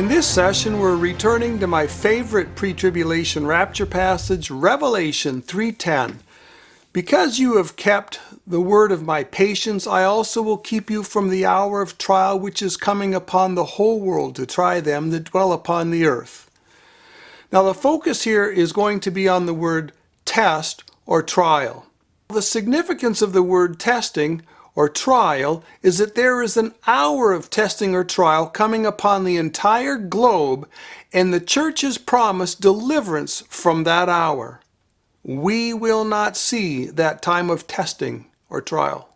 In this session, we're returning to my favorite pre-tribulation rapture passage, Revelation 3:10. Because you have kept the word of my patience, I also will keep you from the hour of trial which is coming upon the whole world to try them that dwell upon the earth. Now the focus here is going to be on the word test or trial. The significance of the word testing or trial is that there is an hour of testing or trial coming upon the entire globe, and the church is promised deliverance from that hour. We will not see that time of testing or trial.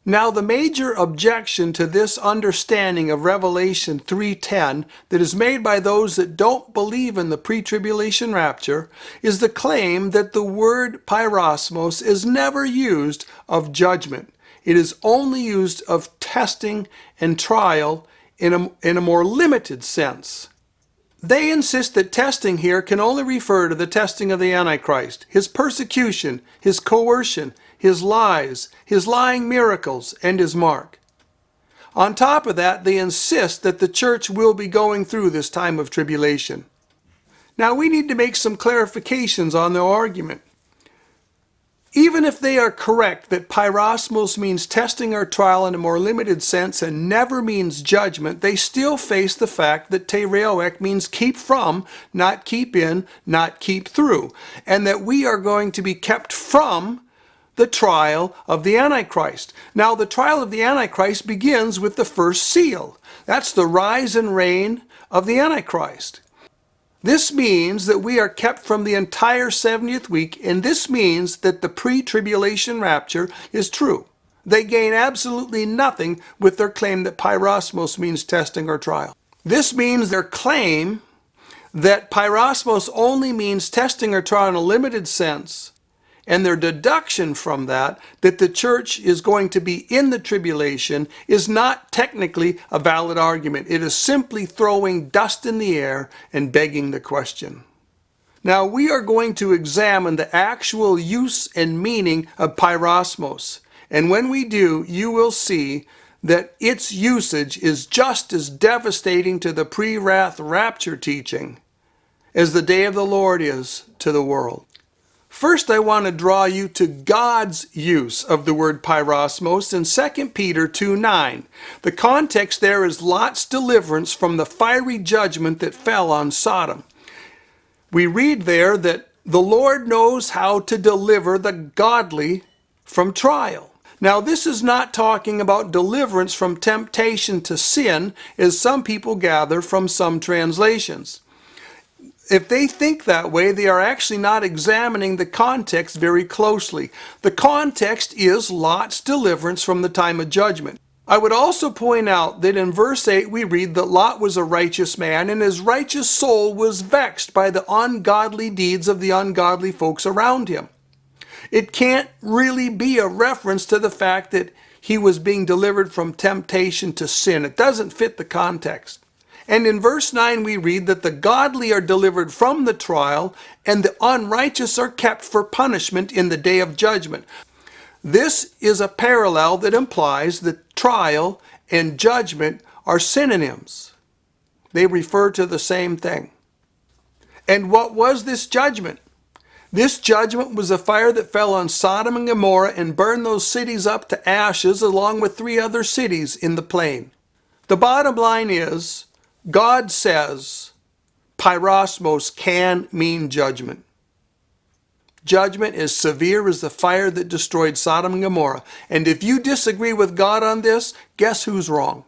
Now, the major objection to this understanding of Revelation 3:10 that is made by those that don't believe in the pre-tribulation rapture is the claim that the word Peirasmos is never used of judgment. It is only used of testing and trial in a more limited sense. They insist that testing here can only refer to the testing of the Antichrist, his persecution, his coercion, his lies, his lying miracles, and his mark. On top of that, they insist that the church will be going through this time of tribulation. Now, we need to make some clarifications on their argument. Even if they are correct that Peirasmos means testing or trial in a more limited sense and never means judgment, they still face the fact that tereoek means keep from, not keep in, not keep through, and that we are going to be kept from the trial of the Antichrist. Now, the trial of the Antichrist begins with the first seal. That's the rise and reign of the Antichrist. This means that we are kept from the entire 70th week, and this means that the pre-tribulation rapture is true. They gain absolutely nothing with their claim that Peirasmos means testing or trial. This means their claim that Peirasmos only means testing or trial in a limited sense, and their deduction from that the church is going to be in the tribulation, is not technically a valid argument. It is simply throwing dust in the air and begging the question. Now, we are going to examine the actual use and meaning of Peirasmos, and when we do, you will see that its usage is just as devastating to the pre-wrath rapture teaching as the day of the Lord is to the world. First, I want to draw you to God's use of the word Peirasmos in 2 Peter 2:9. The context there is Lot's deliverance from the fiery judgment that fell on Sodom. We read there that the Lord knows how to deliver the godly from trial. Now, this is not talking about deliverance from temptation to sin, as some people gather from some translations. If they think that way, they are actually not examining the context very closely. The context is Lot's deliverance from the time of judgment. I would also point out that in verse 8 we read that Lot was a righteous man, and his righteous soul was vexed by the ungodly deeds of the ungodly folks around him. It can't really be a reference to the fact that he was being delivered from temptation to sin. It doesn't fit the context. And in verse 9 we read that the godly are delivered from the trial and the unrighteous are kept for punishment in the day of judgment. This is a parallel that implies that trial and judgment are synonyms. They refer to the same thing. And what was this judgment? This judgment was a fire that fell on Sodom and Gomorrah and burned those cities up to ashes along with 3 other cities in the plain. The bottom line is, God says Peirasmos can mean judgment. Judgment is severe as the fire that destroyed Sodom and Gomorrah. And if you disagree with God on this, guess who's wrong?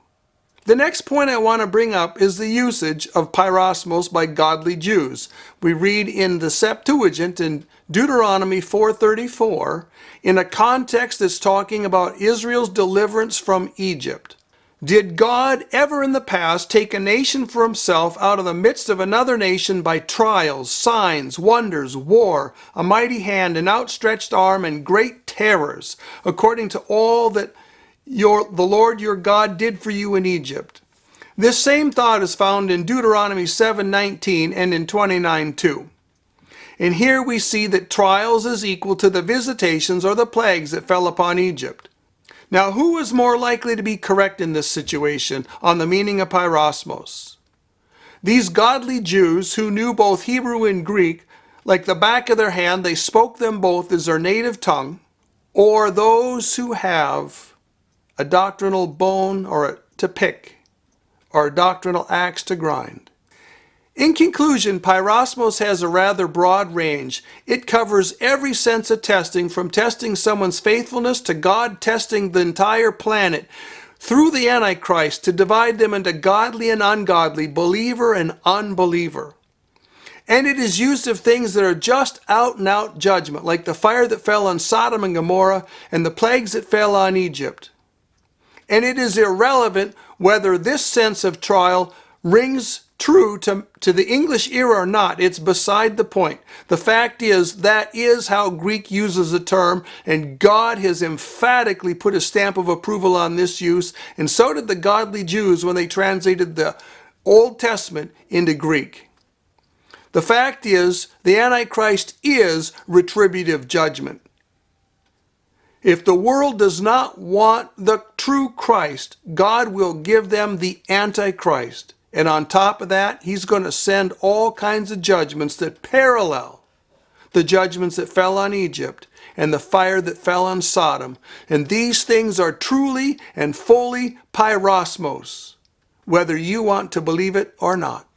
The next point I want to bring up is the usage of Peirasmos by godly Jews. We read in the Septuagint in Deuteronomy 4:34 in a context that's talking about Israel's deliverance from Egypt. Did God ever in the past take a nation for himself out of the midst of another nation by trials, signs, wonders, war, a mighty hand, an outstretched arm, and great terrors, according to all that the Lord your God did for you in Egypt? This same thought is found in Deuteronomy 7:19 and in 29:2. And here we see that trials is equal to the visitations or the plagues that fell upon Egypt. Now, who is more likely to be correct in this situation on the meaning of Peirasmos? These godly Jews who knew both Hebrew and Greek, like the back of their hand, they spoke them both as their native tongue, or those who have a doctrinal bone to pick, or a doctrinal axe to grind. In conclusion, Peirasmos has a rather broad range. It covers every sense of testing, from testing someone's faithfulness to God testing the entire planet through the Antichrist to divide them into godly and ungodly, believer and unbeliever. And it is used of things that are just out and out judgment, like the fire that fell on Sodom and Gomorrah and the plagues that fell on Egypt. And it is irrelevant whether this sense of trial rings true to the English ear or not. It's beside the point. The fact is, that is how Greek uses the term, and God has emphatically put a stamp of approval on this use, and so did the godly Jews when they translated the Old Testament into Greek. The fact is, the Antichrist is retributive judgment. If the world does not want the true Christ, God will give them the Antichrist. And on top of that, he's going to send all kinds of judgments that parallel the judgments that fell on Egypt and the fire that fell on Sodom. And these things are truly and fully Peirasmos, whether you want to believe it or not.